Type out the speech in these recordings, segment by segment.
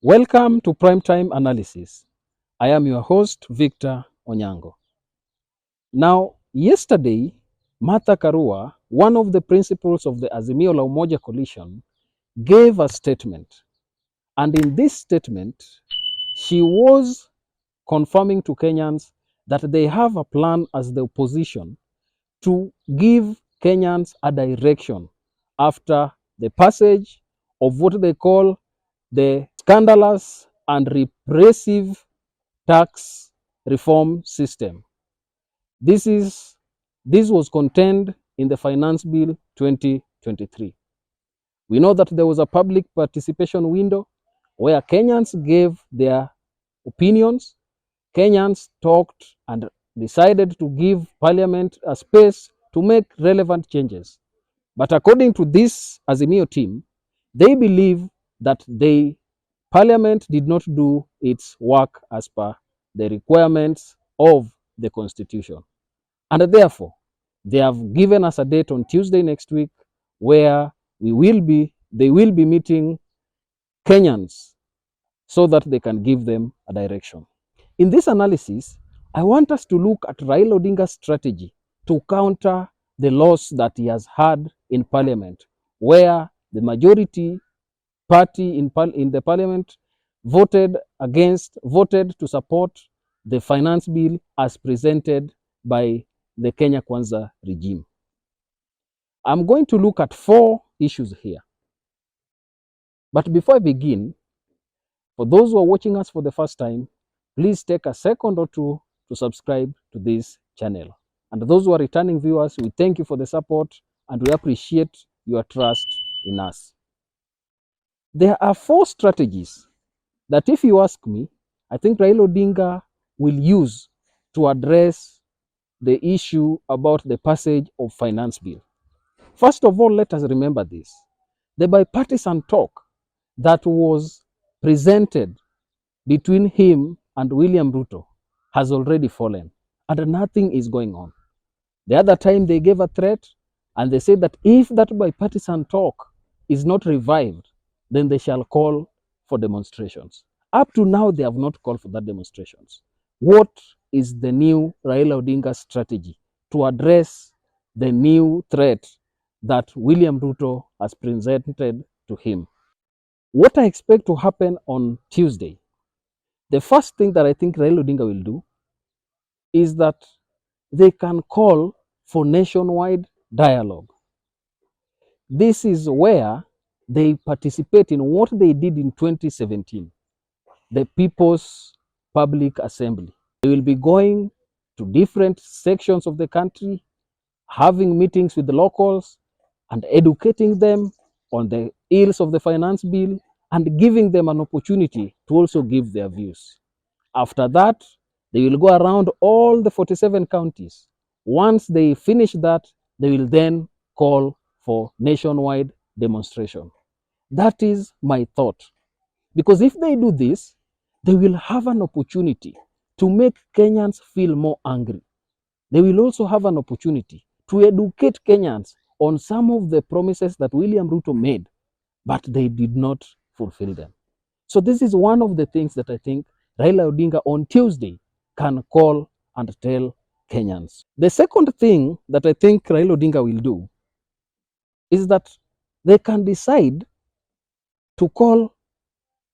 Welcome to Primetime Analysis. I am your host, Victor Onyango. Now, yesterday, Martha Karua, one of the principals of the Azimio la Umoja coalition, gave a statement. And in this statement, she was confirming to Kenyans that they have a plan as the opposition to give Kenyans a direction after the passage of what they call the scandalous and repressive tax reform system. This was contained in the Finance Bill 2023. We know that there was a public participation window where Kenyans gave their opinions. Kenyans talked and decided to give Parliament a space to make relevant changes. But according to this Azimio team, they believe that Parliament did not do its work as per the requirements of the Constitution. And therefore, they have given us a date on Tuesday next week where they will be meeting Kenyans so that they can give them a direction. In this analysis, I want us to look at Raila Odinga's strategy to counter the loss that he has had in Parliament, where the majority party in the Parliament voted to support the finance bill as presented by the Kenya Kwanza regime. I'm going to look at 4 issues here. But before I begin, for those who are watching us for the first time, please take a second or two to subscribe to this channel. And those who are returning viewers, we thank you for the support and we appreciate your trust in us. There are 4 strategies that, if you ask me, I think Raila Odinga will use to address the issue about the passage of finance bill. First of all, let us remember this. The bipartisan talk that was presented between him and William Ruto has already fallen and nothing is going on. The other time they gave a threat and they said that if that bipartisan talk is not revived, then they shall call for demonstrations. Up to now, they have not called for that demonstrations. What is the new Raila Odinga strategy to address the new threat that William Ruto has presented to him? What I expect to happen on Tuesday, the first thing that I think Raila Odinga will do is that they can call for nationwide dialogue. This is where they participate in what they did in 2017, the People's Public Assembly. They will be going to different sections of the country, having meetings with the locals and educating them on the ills of the finance bill and giving them an opportunity to also give their views. After that, they will go around all the 47 counties. Once they finish that, they will then call for nationwide demonstration. That is my thought. Because if they do this, they will have an opportunity to make Kenyans feel more angry. They will also have an opportunity to educate Kenyans on some of the promises that William Ruto made, but they did not fulfill them. So this is one of the things that I think Raila Odinga on Tuesday can call and tell Kenyans. The second thing that I think Raila Odinga will do is that they can decide to call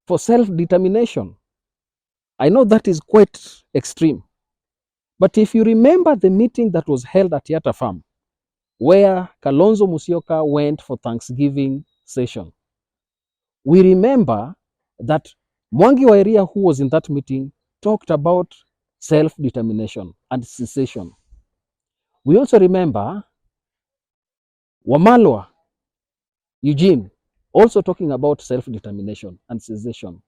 for self-determination. I know that is quite extreme, but if you remember the meeting that was held at Yatta Farm, where Kalonzo Musyoka went for Thanksgiving session, we remember that Mwangi wa Iria, who was in that meeting, talked about self-determination and secession. We also remember Wamalwa Eugene also talking about self-determination and secession.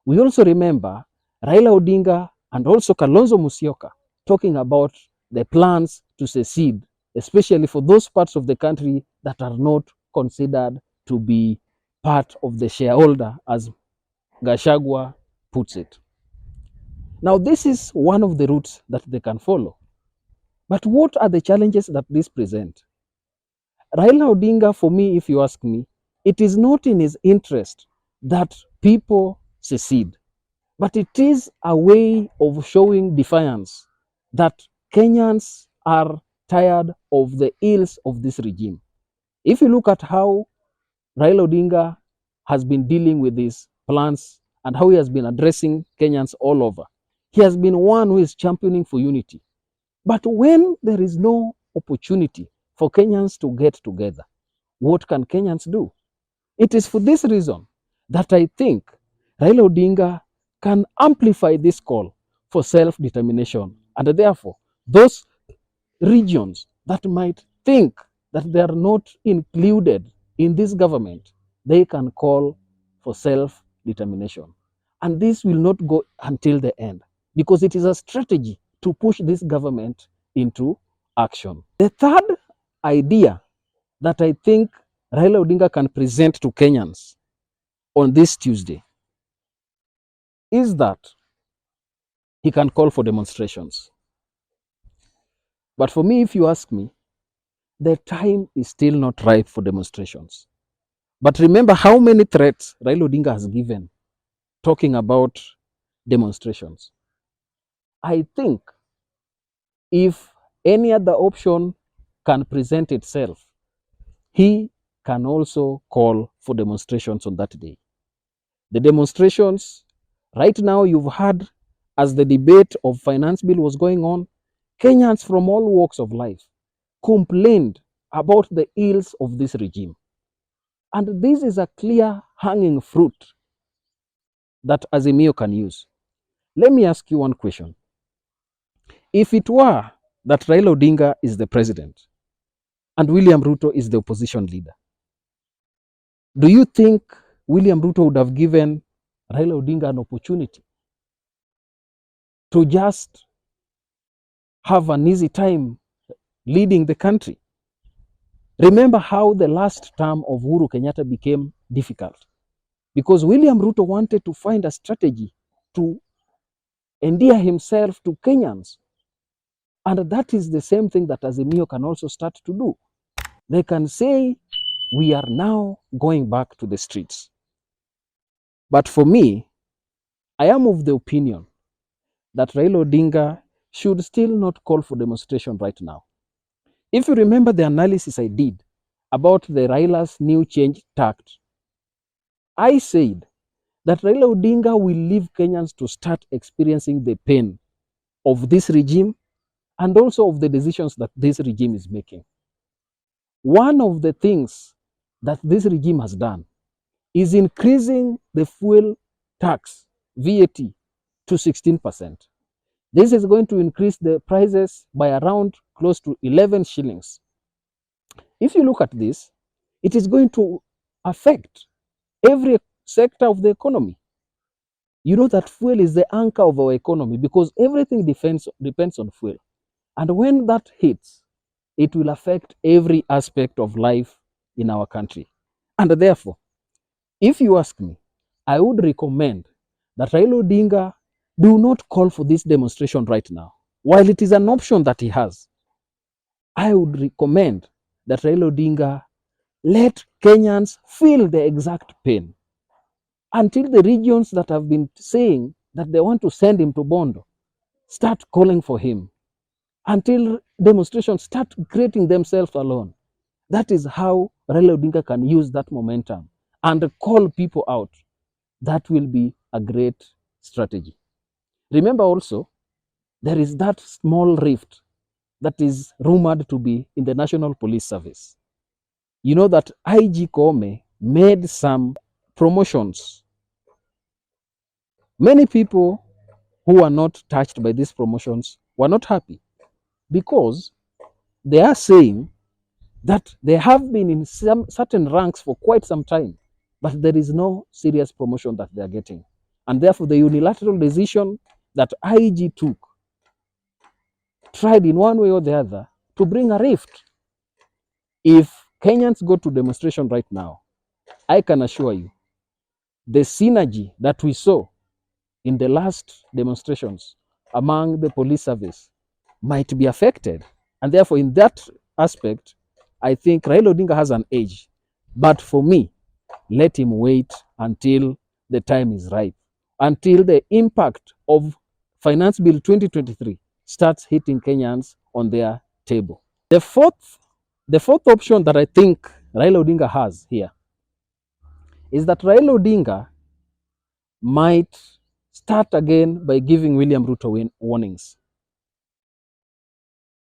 We also remember Raila Odinga and also Kalonzo Musyoka talking about the plans to secede, especially for those parts of the country that are not considered to be part of the shareholder, as Gachagua puts it. Now, this is one of the routes that they can follow. But what are the challenges that this present? Raila Odinga, for me, if you ask me, it is not in his interest that people secede, but it is a way of showing defiance that Kenyans are tired of the ills of this regime. If you look at how Raila Odinga has been dealing with these plans and how he has been addressing Kenyans all over, he has been one who is championing for unity. But when there is no opportunity for Kenyans to get together, what can Kenyans do? It is for this reason that I think Raila Odinga can amplify this call for self-determination. And therefore, those regions that might think that they are not included in this government, they can call for self-determination. And this will not go until the end because it is a strategy to push this government into action. The third idea that I think Raila Odinga can present to Kenyans on this Tuesday is that he can call for demonstrations. But for me, if you ask me, the time is still not ripe for demonstrations. But remember how many threats Raila Odinga has given talking about demonstrations. I think if any other option can present itself, he can also call for demonstrations on that day. The demonstrations, right now you've heard as the debate of finance bill was going on, Kenyans from all walks of life complained about the ills of this regime. And this is a clear hanging fruit that Azimio can use. Let me ask you one question. If it were that Raila Odinga is the president and William Ruto is the opposition leader, do you think William Ruto would have given Raila Odinga an opportunity to just have an easy time leading the country? Remember how the last term of Uhuru Kenyatta became difficult because William Ruto wanted to find a strategy to endear himself to Kenyans. And that is the same thing that Azimio can also start to do. They can say, we are now going back to the streets. But for me, I am of the opinion that Raila Odinga should still not call for demonstration right now. If you remember the analysis I did about the Raila's new change tact, I said that Raila Odinga will leave Kenyans to start experiencing the pain of this regime and also of the decisions that this regime is making. One of the things that this regime has done is increasing the fuel tax, VAT, to 16%. This is going to increase the prices by around close to 11 shillings. If you look at this, it is going to affect every sector of the economy. You know that fuel is the anchor of our economy because everything depends on fuel. And when that hits, it will affect every aspect of life in our country. And therefore, if you ask me, I would recommend that Raila Odinga do not call for this demonstration right now. While it is an option that he has, I would recommend that Raila Odinga let Kenyans feel the exact pain until the regions that have been saying that they want to send him to Bondo start calling for him, until demonstrations start creating themselves alone. That is how Raila Odinga can use that momentum and call people out. That will be a great strategy. Remember also, there is that small rift that is rumored to be in the National Police Service. You know that IG Kome made some promotions. Many people who are not touched by these promotions were not happy because they are saying that they have been in some certain ranks for quite some time, but there is no serious promotion that they are getting. And therefore, the unilateral decision that IG took tried in one way or the other to bring a rift. If Kenyans go to demonstration right now, I can assure you, the synergy that we saw in the last demonstrations among the police service might be affected. And therefore, in that aspect, I think Raila Odinga has an edge. But for me, let him wait until the time is ripe. until the impact of Finance Bill 2023 starts hitting Kenyans on their table. The fourth option that I think Raila Odinga has here is that Raila Odinga might start again by giving William Ruto warnings.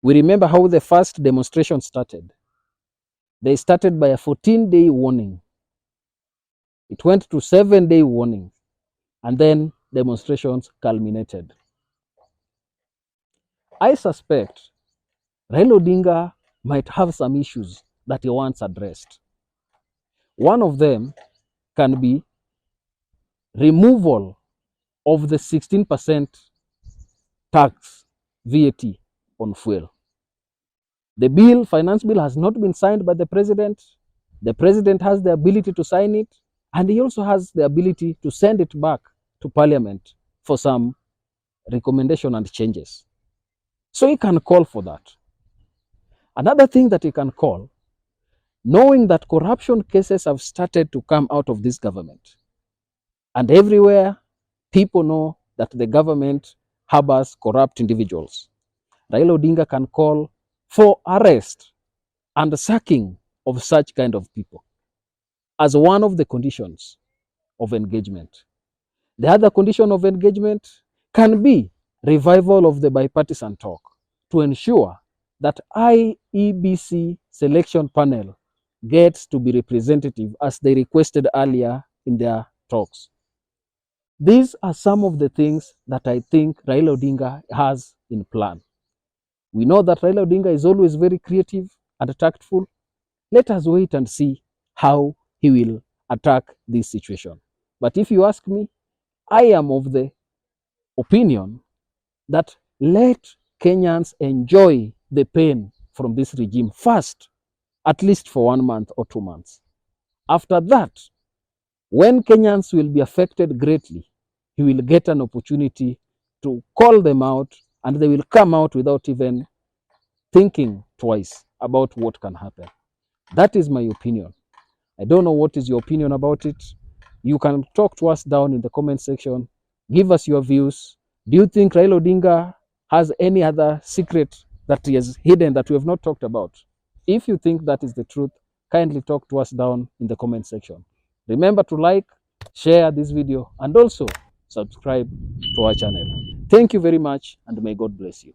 We remember how the first demonstration started. They started by a 14-day warning. It went to 7-day warning, and then demonstrations culminated. I suspect Raila Odinga might have some issues that he wants addressed. One of them can be removal of the 16% tax VAT on fuel. The finance bill has not been signed by the president. The president has the ability to sign it, and he also has the ability to send it back to parliament for some recommendation and changes. So he can call for that. Another thing that he can call, knowing that corruption cases have started to come out of this government, and everywhere people know that the government harbors corrupt individuals, Raila Odinga can call for arrest and sacking of such kind of people as one of the conditions of engagement. The other condition of engagement can be revival of the bipartisan talk to ensure that IEBC selection panel gets to be representative as they requested earlier in their talks. These are some of the things that I think Raila Odinga has in plan. We know that Raila Odinga is always very creative and tactful. Let us wait and see how he will attack this situation. But if you ask me, I am of the opinion that let Kenyans enjoy the pain from this regime first, at least for 1 month or 2 months. After that, when Kenyans will be affected greatly, he will get an opportunity to call them out, and they will come out without even thinking twice about what can happen. That is my opinion. I don't know what is your opinion about it. You can talk to us down in the comment section. Give us your views. Do you think Raila Odinga has any other secret that he has hidden that we have not talked about? If you think that is the truth, kindly talk to us down in the comment section. Remember to like, share this video, and also subscribe to our channel. Thank you very much, and may God bless you.